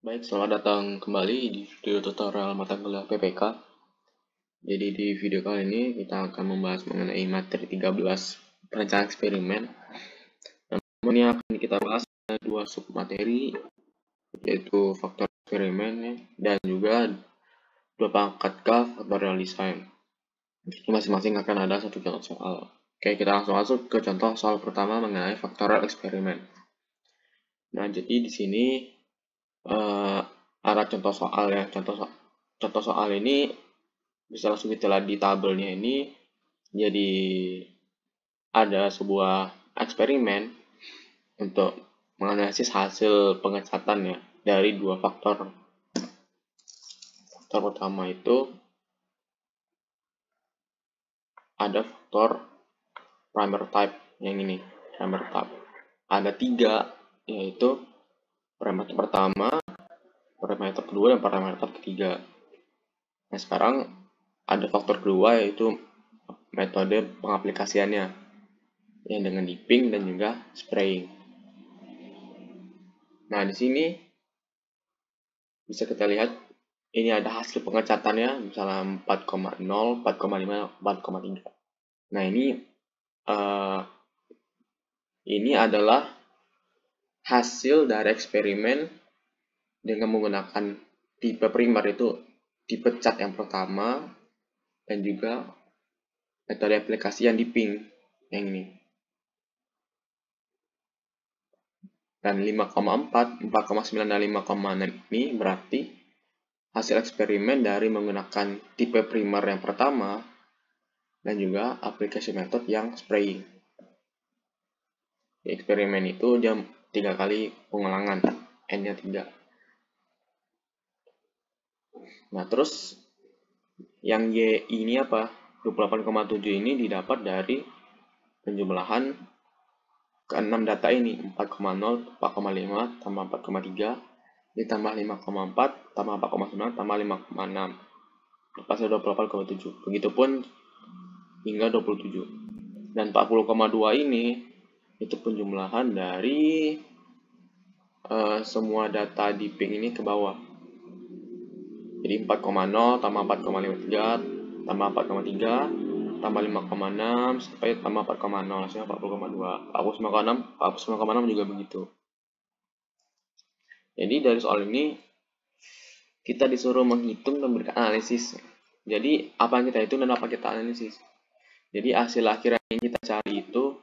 Baik, selamat datang kembali di video tutorial mata kuliah PPK. Jadi di video kali ini kita akan membahas mengenai materi 13 perencanaan eksperimen. Namun ini akan kita bahas ada dua submateri, yaitu faktor eksperimen dan juga dua pangkat K faktorial design. Masing-masing akan ada satu contoh soal. Oke, kita langsung masuk ke contoh soal pertama mengenai faktorial eksperimen. Nah, jadi di sini ada contoh soal ya. Contoh soal ini bisa langsung kita lihat di tabelnya ini. Jadi ada sebuah eksperimen untuk menganalisis hasil pengecatannya dari dua faktor. Faktor pertama itu ada faktor primer type yang ini, primer type. Ada tiga, yaitu parameter pertama, parameter kedua, dan parameter ketiga. Nah, sekarang ada faktor kedua, yaitu metode pengaplikasiannya yang dengan dipping dan juga spraying. Nah, di sini bisa kita lihat ini ada hasil pengecatannya misalnya 4,0, 4,5, 4,3. Nah, ini adalah hasil dari eksperimen dengan menggunakan tipe primer, itu tipe cat yang pertama, dan juga metode aplikasi yang dipping yang ini. Dan 5,4, 4,9, dan 5,6 ini berarti hasil eksperimen dari menggunakan tipe primer yang pertama dan juga aplikasi metode yang spraying. Di eksperimen itu dia 3 kali pengulangan, N-nya 3. Nah, terus yang Y ini apa? 28,7 ini didapat dari penjumlahan ke-6 data ini, 4,0, 4,5, tambah 4,3, ditambah 5,4, tambah 4,9, tambah 5,6. Pasnya 28,7. Begitupun hingga 27. Dan 40,2 ini itu penjumlahan dari semua data di ping ini ke bawah. Jadi 4,0 tambah 4,53 tambah 4,3 tambah 5,6 sampai tambah 4,0, hasilnya 40,2. 49,6 juga begitu. Jadi dari soal ini kita disuruh menghitung dan memberikan analisis. Jadi apa yang kita hitung dan apa kita analisis. Jadi hasil akhir yang kita cari itu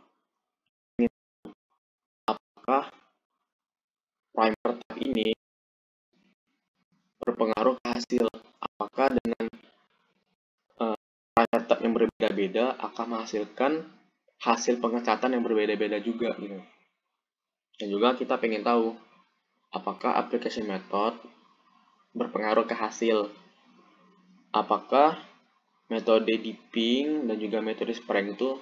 apakah primer type ini berpengaruh ke hasil, apakah dengan primer type yang berbeda-beda akan menghasilkan hasil pengecatan yang berbeda-beda juga gitu. Dan juga kita pengen tahu apakah application method berpengaruh ke hasil, apakah metode dipping dan juga metode spraying itu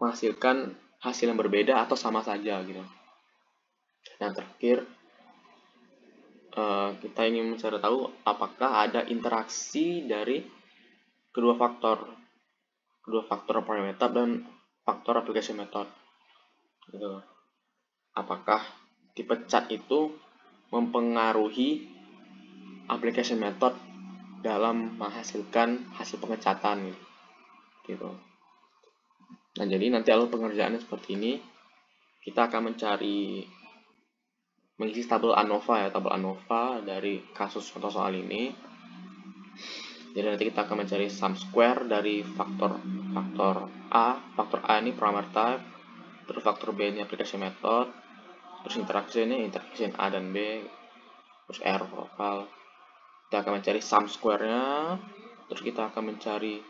menghasilkan hasil yang berbeda atau sama saja gitu. Yang terakhir, kita ingin mencari tahu apakah ada interaksi dari kedua faktor parameter dan faktor application method gitu. Apakah tipe cat itu mempengaruhi application method dalam menghasilkan hasil pengecatan gitu. Nah, jadi nanti alur pengerjaannya seperti ini. Kita akan mengisi tabel ANOVA dari kasus contoh soal ini. Jadi nanti kita akan mencari sum square dari faktor A ini parameter type, terus faktor B ini application method, terus interaksi A dan B, terus error lokal. Kita akan mencari sum square-nya, terus kita akan mencari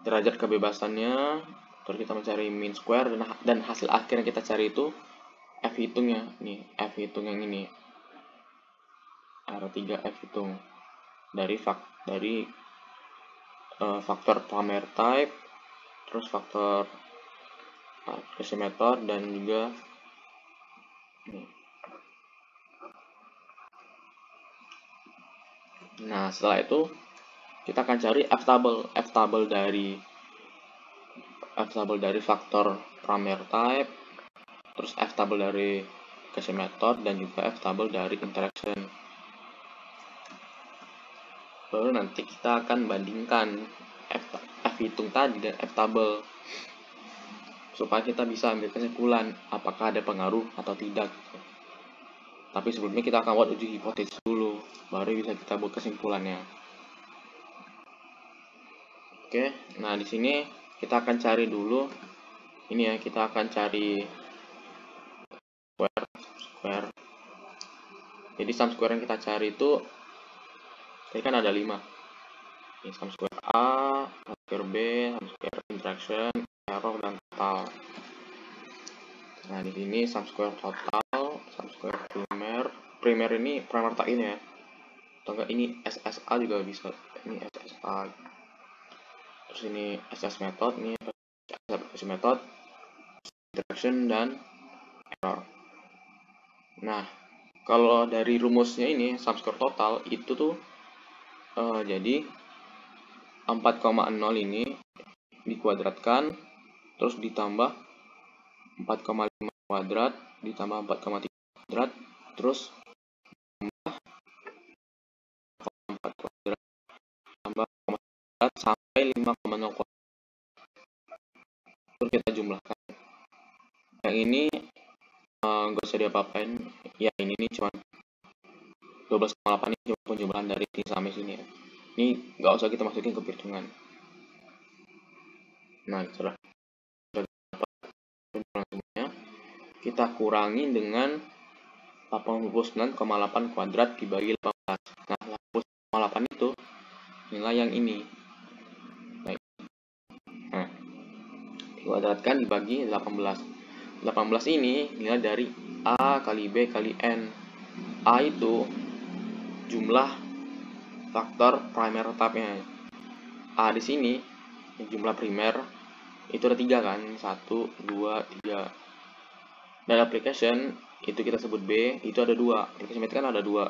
derajat kebebasannya, terus kita mencari mean square, dan hasil akhir yang kita cari itu F hitungnya nih, F hitung yang ini, R3 F hitung dari faktor parameter type, terus faktor application method, dan juga nih. Nah, setelah itu kita akan cari F table dari faktor parameter type, terus F table dari application method dan juga f-table dari interaction. Baru nanti kita akan bandingkan f hitung tadi dan f-table supaya kita bisa ambil kesimpulan apakah ada pengaruh atau tidak. Tapi sebelumnya kita akan buat uji hipotesis dulu, baru bisa kita buat kesimpulannya. Oke, nah di sini kita akan cari dulu ini ya, kita akan cari square. Jadi sum square yang kita cari itu tadi kan ada 5. Ini sum square A, sum square B, sum square interaction, error dan total. Nah, di sini sum square total, sum square primer ini primer tak ini ya. Atau enggak ini SSA juga bisa. Ini SSA. Terus ini SS method, ini application method, interaction dan error. Nah, kalau dari rumusnya ini sum square total itu tuh jadi 4,0 ini dikuadratkan terus ditambah 4,5 kuadrat ditambah 4,3 kuadrat terus tambah 4 kuadrat tambah kuadrat sampai 5,0 kuadrat. Terus kita jumlahkan. Yang ini nggak usah diapa-apain. Ya ini nih cuma 12,8 ini cuma penjumlahan dari sini sampai sini ya. Ini nggak usah kita masukin ke perhitungan. Nah, setelah kita kurangi dengan 89,8 kuadrat dibagi 18. Nah, 89,8 itu nilai yang ini. Baik. Nah, dikuadratkan dibagi 18. 18 ini nilai dari A kali B kali N. A itu jumlah faktor primer type-nya. A di sini jumlah primer itu ada 3 kan? 1, 2, 3. Dan application itu kita sebut B, itu ada 2. Application method kan ada 2.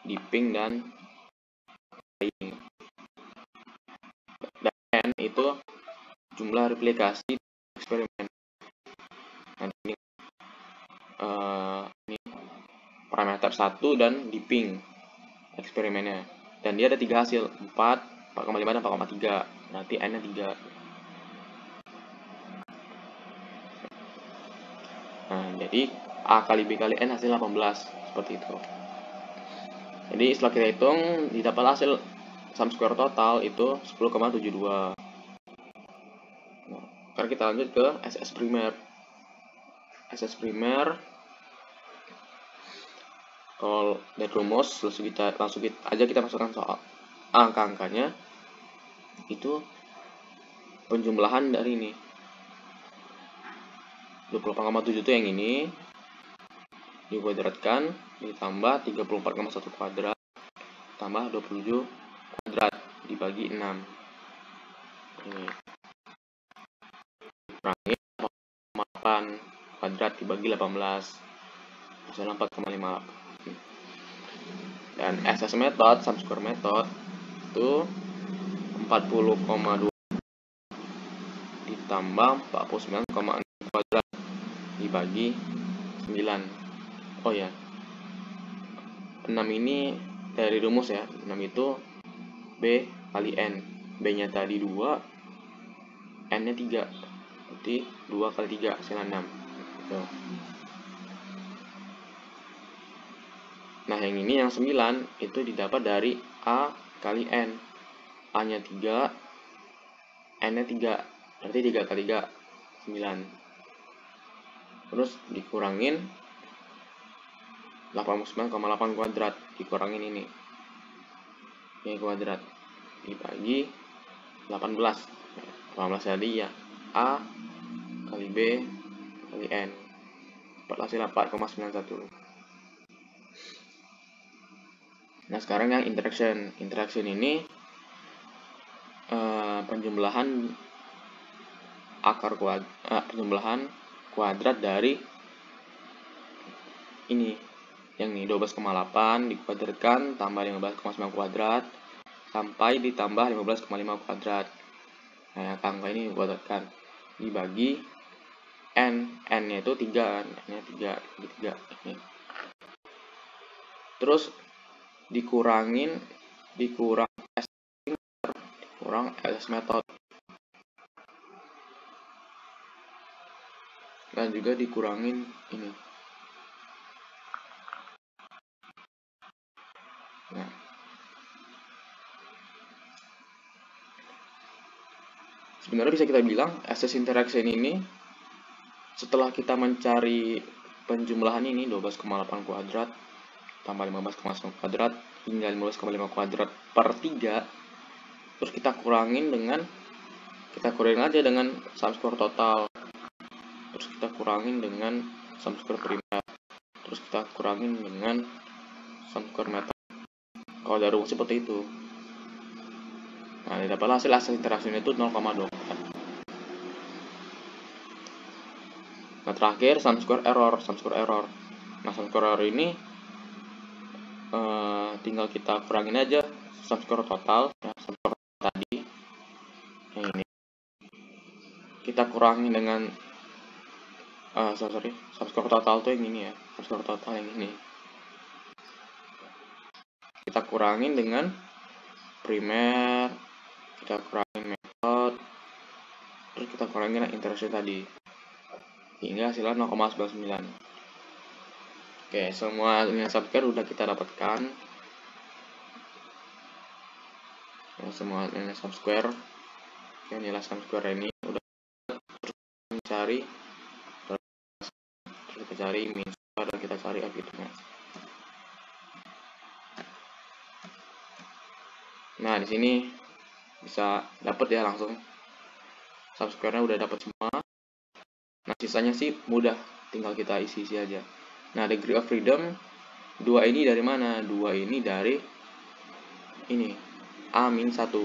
Dipping dan playing. Dan N itu jumlah replikasi eksperimen. Nah, ini parameter 1 dan dipping eksperimennya. Dan dia ada 3 hasil, 4, 4,5 dan 4,3. Nanti N-nya 3. Nah, jadi A kali B kali N hasil 18. Seperti itu. Jadi setelah kita hitung, didapat hasil sum square total itu 10,72. Nah, sekarang kita lanjut ke SS primer. SS primer, kalau dari rumus langsung aja kita masukkan soal angka-angkanya. Itu penjumlahan dari ini 28,7 itu yang ini dikuadratkan ditambah 34,1 kuadrat tambah 27 kuadrat dibagi 6. Ini kurangi 8 kuadrat dibagi 18 hasilnya 4,58. Dan SS method, sum square method itu 40,2 ditambah 49,6 kuadrat dibagi 9. Oh ya, 6 ini dari rumus ya. 6 itu B kali N. B nya tadi 2, N nya 3. Berarti 2 kali 3 hasilnya 6. Tuh. Nah, yang ini yang 9 itu didapat dari A kali N. A nya 3, N nya 3. Berarti 3 kali 3 9. Terus dikurangin 89,8 kuadrat, dikurangin ini kuadrat dibagi 18. 18 tadi ya A kali B kali N, hasil 4,91. Nah, sekarang yang interaction ini penjumlahan penjumlahan kuadrat dari ini yang ini 12,8 dikuadratkan tambah 15,9 kuadrat sampai ditambah 15,5 kuadrat. Nah, angka ini dikuadratkan dibagi n-nya itu 3, n-nya 3, ini. Terus dikurang ls method, dan juga dikurangin ini. Nah, sebenarnya bisa kita bilang access interaction ini setelah kita mencari penjumlahan ini 12,8 kuadrat tambah 15,9 kuadrat hingga 15,5 kuadrat per 3, terus kita kurangin aja dengan sum square total, terus kita kurangin dengan sum square primer, terus kita kurangin dengan sum square method. Kalau dari rumus seperti itu, nah didapatlah hasil access interaction itu 0,24. Nah terakhir sum square error. Nah sum square error ini tinggal kita kurangin aja sum square total, ya, sum square tadi yang ini kita kurangin dengan sum square total tuh yang ini ya, sum square total yang ini kita kurangin dengan primer, kita kurangin method, terus kita kurangin interaction tadi hingga hasilnya 0,99. Oke, semua nilai sum square udah kita dapatkan. Ya, semua nilai sum square. Oke, nilai sum square ini udah kita cari min square dan kita cari f hitungnya. Nah, di sini bisa dapat ya langsung sum square-nya udah dapat semua. Nah, sisanya sih mudah, tinggal kita isi aja. Nah, degree of freedom 2 ini dari mana? 2 ini dari ini A-1.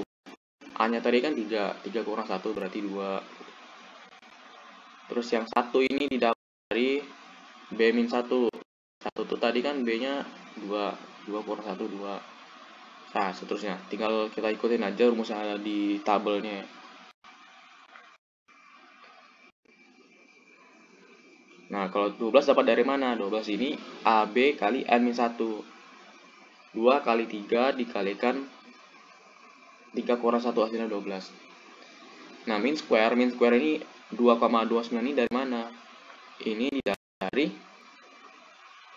A-nya tadi kan 3 kurang 1 berarti 2. Terus yang 1 ini didapat dari B-1. 1 tuh tadi kan B-nya 2 kurang 1 2. Nah, seterusnya tinggal kita ikutin aja rumus yang ada di tabelnya. Nah, kalau 12 dapat dari mana? 12 ini AB kali N-1. 2 kali 3 dikalikan 3 kurang 1 hasilnya 12. Nah, min square ini 2,29 ini dari mana? Ini dari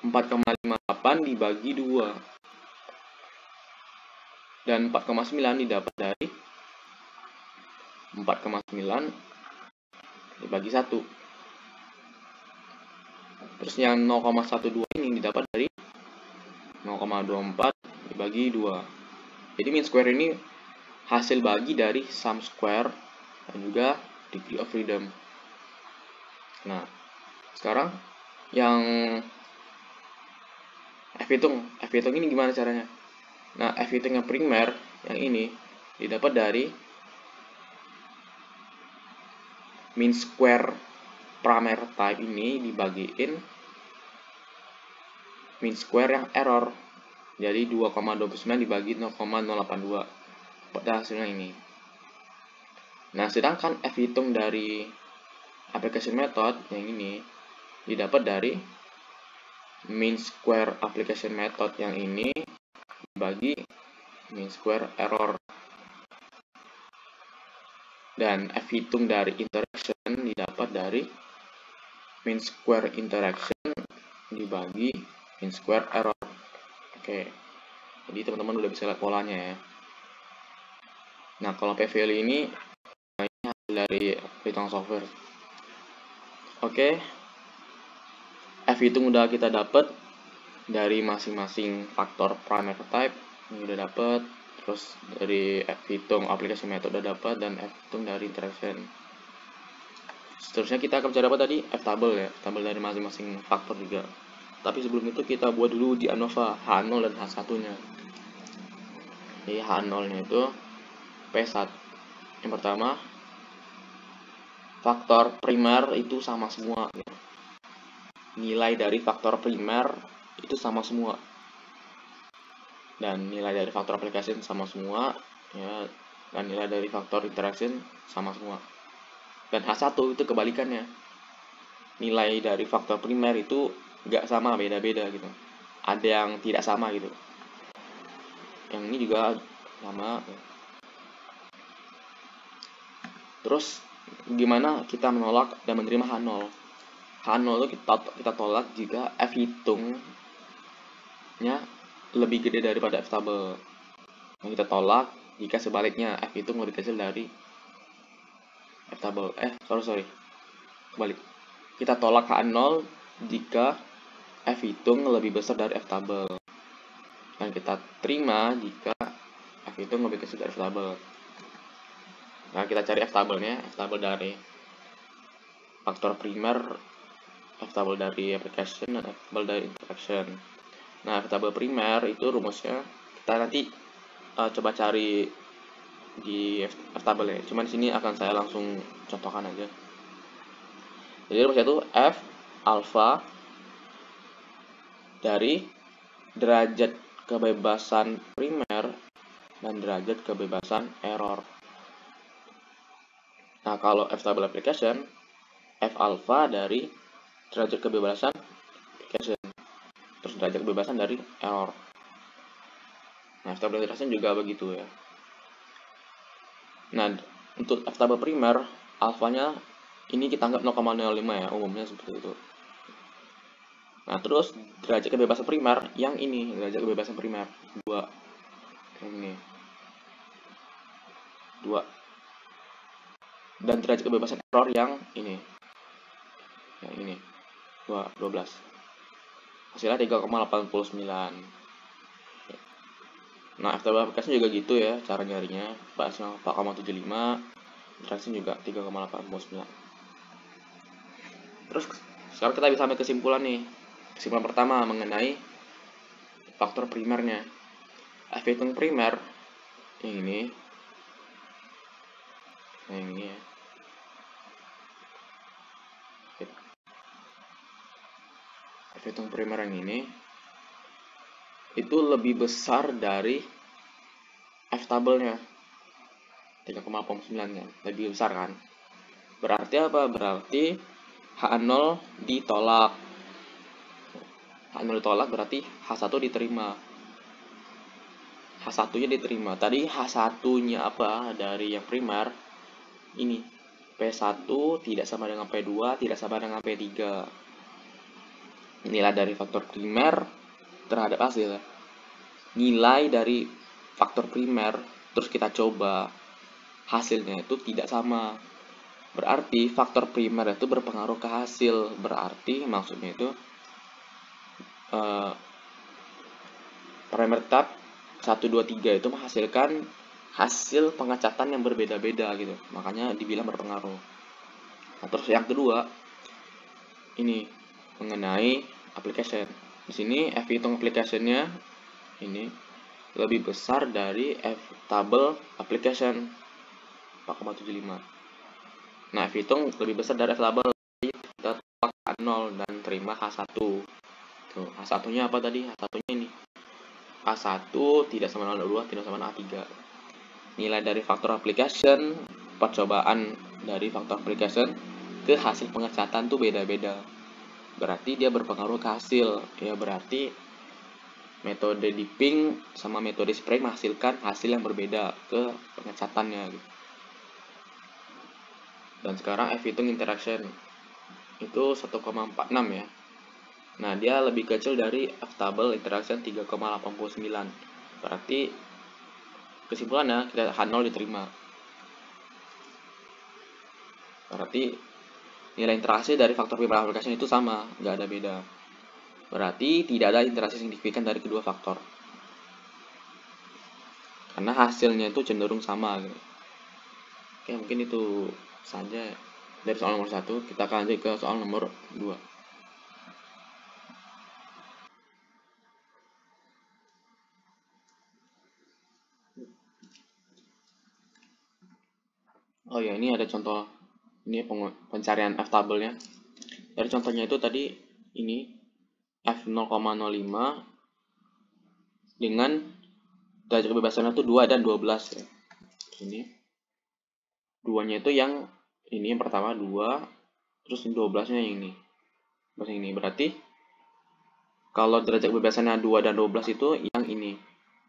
4,58 dibagi 2. Dan 4,9 didapat dari 4,9 dibagi 1. Terus yang 0,12 ini didapat dari 0,24 dibagi 2. Jadi min square ini hasil bagi dari sum square dan juga degree of freedom. Nah, sekarang yang F hitung ini gimana caranya? Nah, F hitung yang primer yang ini didapat dari min square parameter type ini dibagiin min square yang error. Jadi 2,29 dibagi 0,082 pada hasilnya ini. Nah, sedangkan F hitung dari application method yang ini didapat dari min square application method yang ini dibagi min square error. Dan F hitung dari interaction didapat dari min square interaction dibagi min square error. Oke, jadi teman-teman udah bisa lihat polanya ya. Nah, kalau p-value ini hasil dari hitung software. Oke, F hitung udah kita dapat dari masing-masing faktor parameter type ini udah dapat. Terus dari F hitung application method udah dapat, dan F hitung dari interaction. Seterusnya kita akan mencari apa tadi? F tabel ya, tabel dari masing-masing faktor juga. Tapi sebelum itu kita buat dulu di ANOVA H0 dan H1 nya. Jadi H0 nya itu P1. Yang pertama, faktor primer itu sama semua ya. Nilai dari faktor primer itu sama semua, dan nilai dari faktor application sama semua ya, dan nilai dari faktor interaction sama semua. Dan H1 itu kebalikannya, nilai dari faktor primer itu nggak sama, beda-beda gitu. Ada yang tidak sama gitu. Yang ini juga sama. Terus gimana kita menolak dan menerima H0? H0 itu kita tolak jika F hitungnya lebih gede daripada F tabel. Yang kita tolak jika sebaliknya F hitung lebih kecil dari F tabel. Sorry. Kebalik. Kita tolak H0 jika F hitung lebih besar dari F tabel. Dan kita terima jika F hitung lebih kecil dari F tabel. Nah, kita cari F tabelnya, F tabel dari faktor primer, F tabel dari application, dan F tabel dari interaction. Nah, F tabel primer itu rumusnya kita nanti coba cari di F tabel ya. Cuman di sini akan saya langsung contohkan aja. Jadi rumusnya itu F alpha dari derajat kebebasan primer dan derajat kebebasan error. Nah, kalau F tabel application, F alpha dari derajat kebebasan application, terus derajat kebebasan dari error. Nah, F tabel interaction juga begitu ya. Nah, untuk F tabel primer, alfanya ini kita anggap 0,05 ya, umumnya seperti itu. Nah, terus derajat kebebasan primer yang ini, derajat kebebasan primer 2. Yang ini. 2. Dan derajat kebebasan error yang ini. Yang ini. 12. Hasilnya 3,89. Nah, F tabel application juga gitu ya cara nyarinya. Balasnya 4,75. Interaction juga 3,89. Terus sekarang kita bisa ambil kesimpulan nih. Kesimpulan pertama mengenai faktor primernya. F hitung primer yang ini. Yang ini ya. F hitung primer yang ini itu lebih besar dari F tabelnya 3,89 kan, lebih besar kan. Berarti apa? Berarti H0 ditolak. H0 ditolak berarti H1 diterima. H1 nya diterima. Tadi H1 nya apa dari yang primer? Ini P1 tidak sama dengan P2, tidak sama dengan P3. Nilai dari faktor primer terhadap hasil. Nilai dari faktor primer terus kita coba, hasilnya itu tidak sama. Berarti faktor primer itu berpengaruh ke hasil. Berarti maksudnya itu parameter tab 1, 2, 3 itu menghasilkan hasil pengecatan yang berbeda-beda gitu. Makanya dibilang berpengaruh. Nah, terus yang kedua ini mengenai application. Di sini F hitung application-nya ini lebih besar dari F tabel application 4,75. Nah, F hitung lebih besar dari F tabel, kita tolak H0 dan terima H1. Tuh, H1-nya apa tadi? H1-nya ini. A1 tidak sama dengan A2, tidak sama dengan A3. Nilai dari faktor application, percobaan dari faktor application ke hasil pengecatan tuh beda-beda. Berarti dia berpengaruh ke hasil. Ya berarti metode dipping sama metode spray menghasilkan hasil yang berbeda ke pengecatannya gitu. Dan sekarang F hitung interaction itu 1,46 ya. Nah, dia lebih kecil dari F tabel interaction 3,89. Berarti kesimpulannya kita H0 diterima. Berarti nilai interaksi dari faktor primer application itu sama, nggak ada beda. Berarti tidak ada interaksi signifikan dari kedua faktor. Karena hasilnya itu cenderung sama gitu. Oke, mungkin itu saja dari soal nomor 1. Kita akan lanjut ke soal nomor 2. Oh ya, ini ada contoh. Ini pencarian F tabelnya. Dari contohnya itu tadi ini F 0,05 dengan derajat kebebasannya itu 2 dan 12 ya. Ini 2-nya itu yang ini yang pertama 2, terus 12-nya yang ini. plus ini. Berarti kalau derajat kebebasannya 2 dan 12 itu yang ini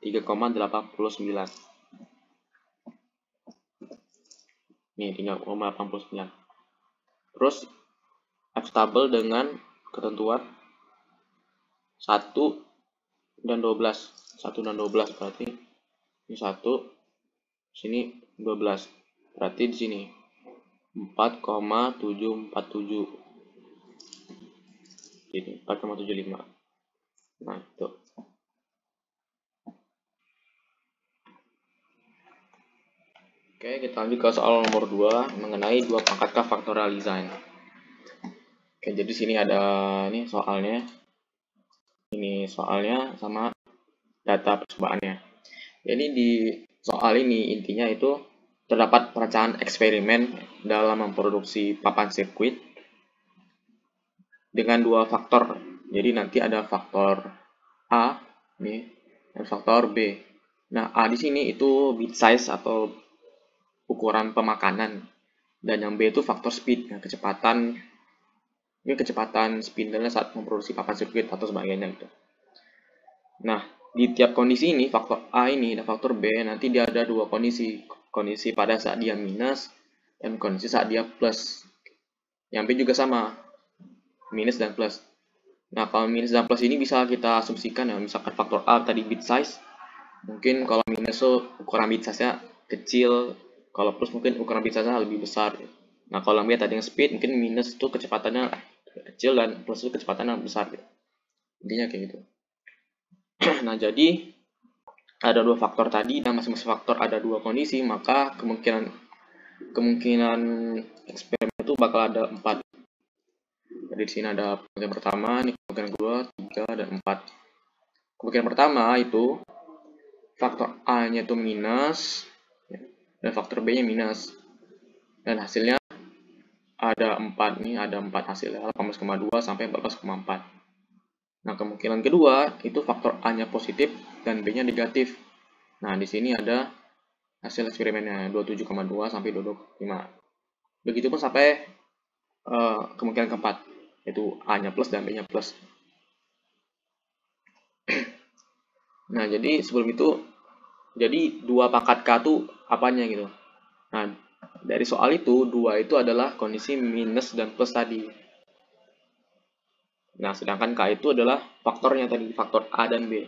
3,89. Nih 3,89. Terus acceptable dengan ketentuan 1 dan 12. 1 dan 12 berarti ini 1, sini 12. Berarti di sini 4,747. Ini 4,75. Nah, itu. Oke, kita lanjut ke soal nomor 2 mengenai 2 pangkat K factorial design. Oke, jadi sini ada nih soalnya. Ini soalnya sama data percobaannya. Jadi di soal ini intinya itu terdapat perancangan eksperimen dalam memproduksi papan sirkuit dengan 2 faktor. Jadi nanti ada faktor A nih dan faktor B. Nah, A di sini itu bit size atau ukuran pemakanan, dan yang B itu faktor speed, ya, kecepatan spindle saat memproduksi papan sirkuit atau sebagainya gitu. Nah, di tiap kondisi ini faktor A ini dan faktor B nanti dia ada 2 kondisi pada saat dia minus dan kondisi saat dia plus. Yang B juga sama, minus dan plus. Nah, kalau minus dan plus ini bisa kita asumsikan ya, misalkan faktor A tadi bit size, mungkin kalau minus itu ukuran bit size-nya kecil, kalau plus mungkin ukuran bit size-nya lebih besar. Nah, kalau yang B tadi yang speed, mungkin minus itu kecepatannya kecil dan plus itu kecepatannya besar gitu. Intinya kayak gitu. Nah, jadi ada 2 faktor tadi dan masing-masing faktor ada 2 kondisi, maka kemungkinan eksperimen itu bakal ada 4. Jadi di sini ada kemungkinan pertama, ini kemungkinan kedua, 3, dan 4. Kemungkinan pertama itu faktor A-nya itu minus dan faktor B-nya minus. Dan hasilnya ada 4 nih, ada 4 hasilnya, 18,2 sampai 14,4. Nah, kemungkinan kedua itu faktor A-nya positif dan B-nya negatif. Nah, di sini ada hasil eksperimennya 27,2 sampai 25. Begitupun sampai kemungkinan keempat, yaitu A-nya plus dan B-nya plus. Nah, jadi sebelum itu, jadi 2 pangkat K itu apanya gitu. Nah, dari soal itu, 2 itu adalah kondisi minus dan plus tadi. Nah, sedangkan K itu adalah faktornya tadi, faktor A dan B.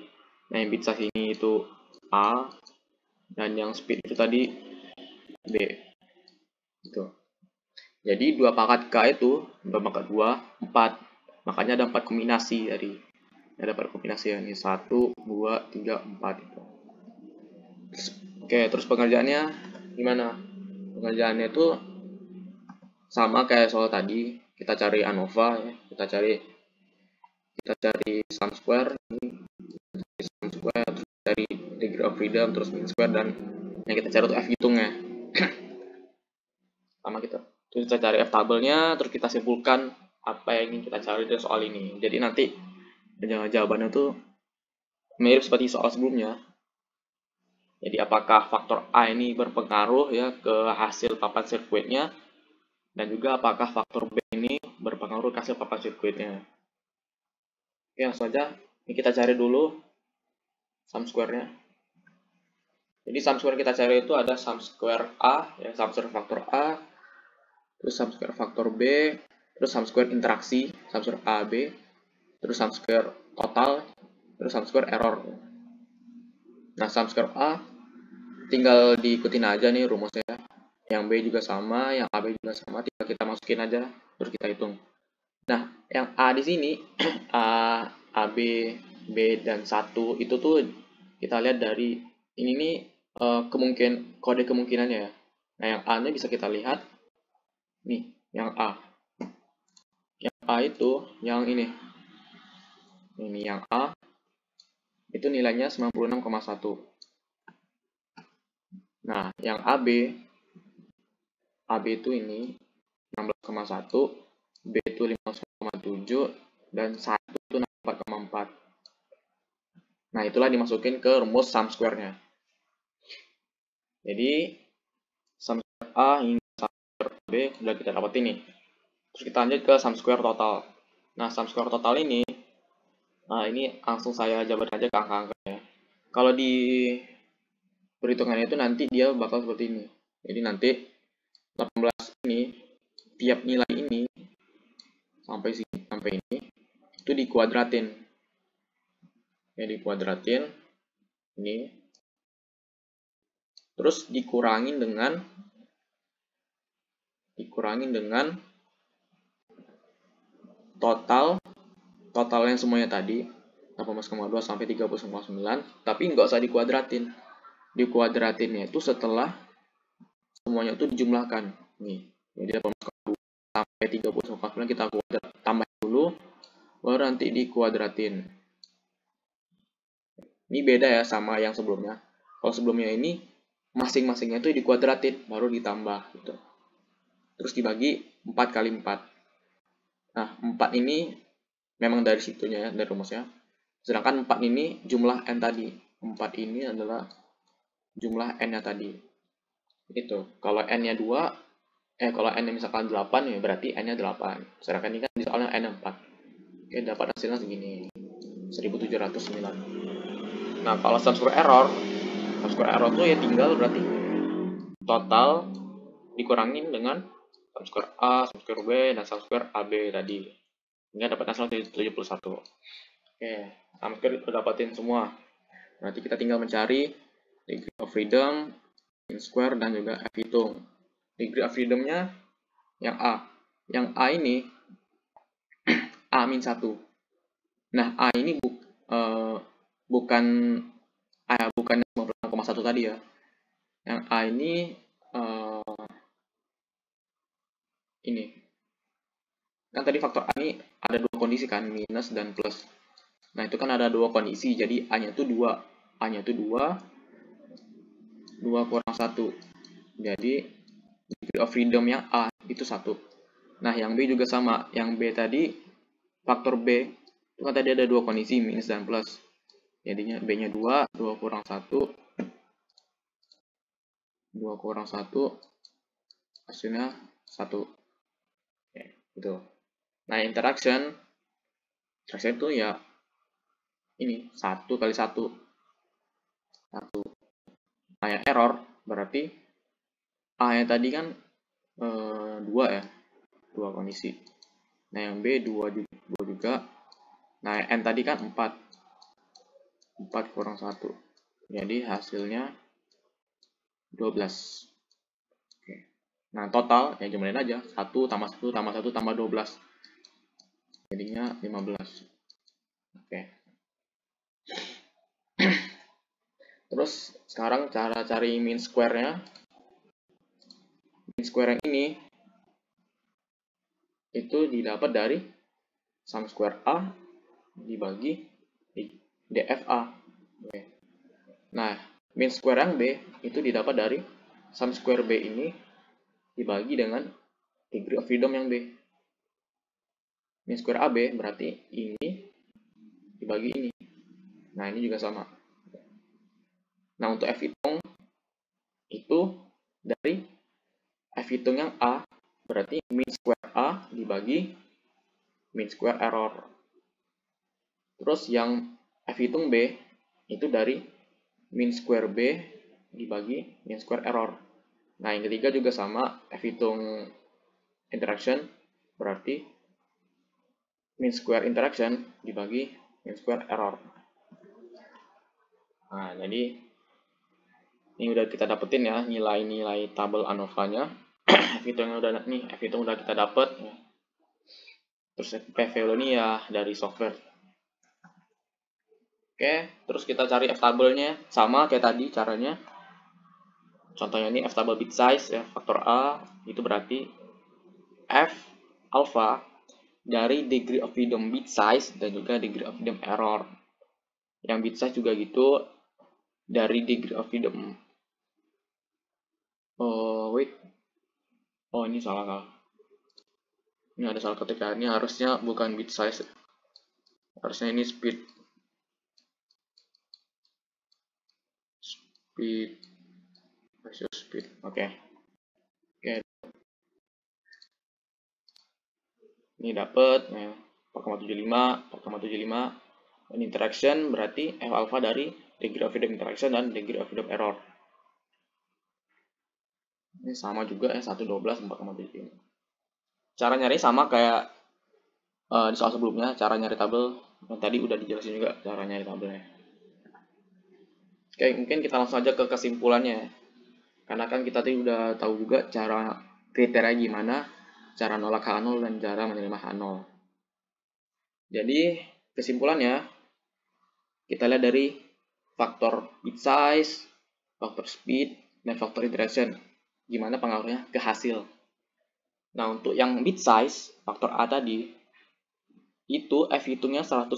Nah, yang bit size ini itu A, dan yang speed itu tadi B. Gitu. Jadi 2 pangkat K itu, 2 pangkat 2, 4. Makanya ada 4 kombinasi tadi. Ada 4 kombinasi, ini 1, 2, 3, 4 itu. Oke, terus pengerjaannya gimana? Pengerjaannya itu sama kayak soal tadi. Kita cari ANOVA ya. Kita cari sum square, terus cari degree of freedom, terus mean square, dan yang kita cari itu F hitungnya. Sama kita. Terus kita cari F tabelnya, terus kita simpulkan apa yang ingin kita cari dari soal ini. Jadi nanti jawabannya tuh mirip seperti soal sebelumnya. Jadi apakah faktor A ini berpengaruh ya ke hasil papan sirkuitnya, dan juga apakah faktor B ini berpengaruh ke hasil papan sirkuitnya. Oke, langsung aja. Ini kita cari dulu sum square-nya. Jadi sum square kita cari itu ada sum square A, ya sum square faktor A, terus sum square faktor B, terus sum square interaksi, sum square A, B, terus sum square total, terus sum square error. Nah, sum square A tinggal diikutin aja nih rumusnya. Yang B juga sama, yang AB juga sama, tinggal kita masukin aja, terus kita hitung. Nah, yang A di sini, A, AB, B, dan 1 itu tuh kita lihat dari ini nih kode kemungkinannya ya. Nah, yang A-nya bisa kita lihat nih, yang A. Yang A itu yang ini. Ini yang A itu nilainya 96,1. Nah, yang AB itu ini 16,1, B itu 15,7, dan 1 itu 4,4. Nah, itulah dimasukin ke rumus sum square-nya. Jadi, sum square A hingga sum square B sudah kita dapat ini. Terus kita lanjut ke sum square total. Nah, sum square total ini, nah ini langsung saya jabarin aja ke angka-angkanya. Kalau di perhitungannya itu nanti dia bakal seperti ini. Jadi nanti 18 ini, tiap nilai ini sampai sini, sampai ini itu dikuadratin. Ya, dikuadratin ini. Terus dikurangin dengan total yang semuanya tadi 18,2 sampai 30,9, tapi nggak usah dikuadratin. Dikuadratinnya itu setelah semuanya itu dijumlahkan. Nih, jadi 18,2 sampai 30,9 kita tambah dulu, baru nanti dikuadratin. Ini beda ya sama yang sebelumnya. Kalau sebelumnya ini masing-masingnya itu dikuadratin, baru ditambah gitu. Terus dibagi 4 kali 4. Nah, 4 ini memang dari situnya ya, dari rumusnya. Sedangkan 4 ini jumlah n tadi. 4 ini adalah jumlah n-nya tadi. Itu. Kalau n-nya 2, kalau n-nya misalkan 8 ya berarti n-nya 8. Sedangkan ini kan soalnya n-nya 4. Oke, dapat hasilnya segini. 1709. Nah, kalau sum square error tuh ya tinggal berarti total dikurangin dengan sum square A, sum square B, dan sum square AB tadi. Hingga dapat hasil 71. Oke, hampir udah dapatin semua. Nanti kita tinggal mencari degree of freedom, mean square, dan juga F hitung. Degree of freedom-nya yang A. Yang A ini A-1. Nah, A ini bukan 96,1 tadi ya. Yang A ini ini. Kan tadi faktor A ini ada dua kondisi kan, minus dan plus. Nah, itu kan ada dua kondisi, jadi A-nya itu 2. A-nya itu 2 kurang 1. Jadi, degree of freedom yang A itu 1. Nah, yang B juga sama. Yang B tadi, faktor B, itu kan tadi ada dua kondisi, minus dan plus. Jadinya B-nya 2 kurang 1. 2 kurang 1, hasilnya 1. Oke, gitu. Nah, interaction itu ya ini 1 kali 1. 1. Nah, yang error berarti A yang tadi kan 2 ya. 2 kondisi. Nah, yang B 2 juga. Nah, N tadi kan 4. 4 kurang 1. Jadi hasilnya 12. Oke. Nah, total ya jumlahin aja. 1 tambah 1 tambah 1 tambah 12. Jadinya 15. Oke. Terus sekarang cara cari mean square-nya. Mean square yang ini itu didapat dari sum square A dibagi DFA. Oke. Nah, mean square yang B itu didapat dari sum square B ini dibagi dengan degree of freedom yang B. Mean square AB berarti ini dibagi ini. Nah, ini juga sama. Nah, untuk F hitung itu dari F hitung yang A berarti mean square A dibagi mean square error. Terus yang F hitung B itu dari mean square B dibagi mean square error. Nah, yang ketiga juga sama, F hitung interaction berarti mean square interaction dibagi mean square error. Nah, jadi ini udah kita dapetin ya nilai-nilai tabel ANOVA-nya. F hitung udah kita dapet. Terus P value ini ya dari software. Oke, terus kita cari F tabelnya sama kayak tadi caranya. Contohnya ini F tabel bit size ya, faktor A itu berarti F alpha dari degree of freedom bit size dan juga degree of freedom error. Yang bit size juga gitu dari degree of freedom. Ini salah. Ini ada salah ketik. Ini harusnya bukan bit size. Harusnya ini speed ratio speed. Oke. Ini dapat ya. 4,75. Dan interaction berarti F alpha dari degree of freedom interaction dan degree of freedom error. Ini sama juga ya, 1, 12, 4,75. Cara nyari sama kayak di soal sebelumnya, cara nyari tabel. Yang tadi udah dijelasin juga cara nyari tabelnya. Oke, mungkin kita langsung aja ke kesimpulannya. Karena kan kita tadi udah tahu juga cara kriteria gimana, cara nolak H0 dan cara menerima H0. Jadi, kesimpulannya, kita lihat dari faktor bit size, faktor speed, dan faktor interaction. Gimana pengaruhnya ke hasil. Nah, untuk yang bit size, faktor A tadi, itu F hitungnya 185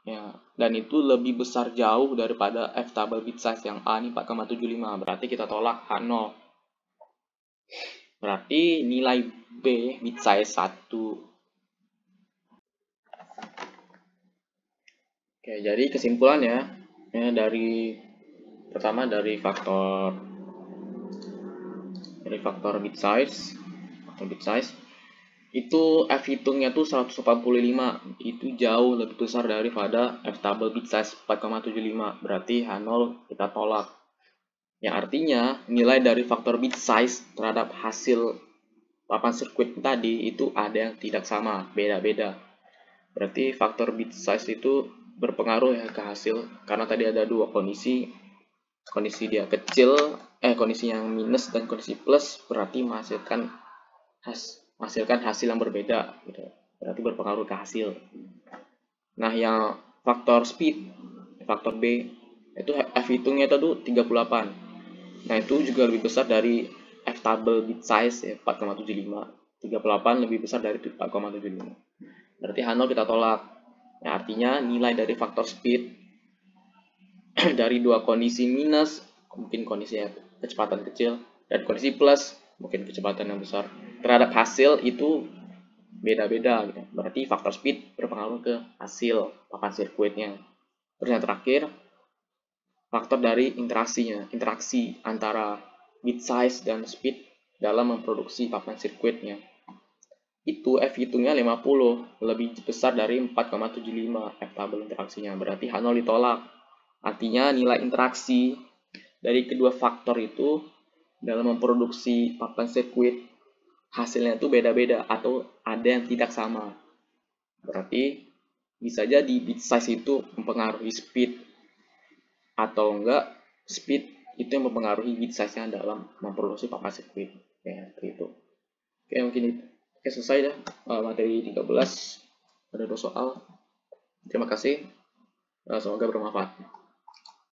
ya, dan itu lebih besar jauh daripada F tabel bit size yang A ini 4,75. Berarti kita tolak H0. Berarti nilai B bit size 1. Oke, jadi kesimpulannya ya, pertama dari faktor bit size, itu F hitungnya tuh 185, itu jauh lebih besar daripada F tabel bit size 4,75. Berarti H0 kita tolak. Yang artinya nilai dari faktor bit size terhadap hasil papan sirkuit tadi itu ada yang tidak sama, beda-beda. Berarti faktor bit size itu berpengaruh ya ke hasil, karena tadi ada dua kondisi dia kecil, kondisi yang minus dan kondisi plus, berarti menghasilkan hasil yang berbeda gitu. Berarti berpengaruh ke hasil. Nah, yang faktor speed, faktor B, itu F hitungnya itu 38. Nah, itu juga lebih besar dari F tabel bit size ya, 4,75. 38 lebih besar dari 4,75. Berarti H0 kita tolak. Nah, artinya nilai dari faktor speed dari dua kondisi minus, mungkin kondisi kecepatan kecil, dan kondisi plus, mungkin kecepatan yang besar, terhadap hasil itu beda-beda gitu. Berarti faktor speed berpengaruh ke hasil papan sirkuitnya. Terus yang terakhir, faktor dari interaksi antara bit size dan speed dalam memproduksi papan sirkuitnya. Itu F hitungnya 50, lebih besar dari 4,75 F tabel interaksinya. Berarti H0 ditolak. Artinya nilai interaksi dari kedua faktor itu dalam memproduksi papan sirkuit hasilnya itu beda-beda atau ada yang tidak sama. Berarti bisa jadi bit size itu mempengaruhi speed, atau enggak speed itu yang mempengaruhi bit size-nya dalam memproduksi papan sirkuit. Ya, gitu. Oke, mungkin itu. Oke, selesai dah materi 13. Ada 2 soal. Terima kasih. Semoga bermanfaat.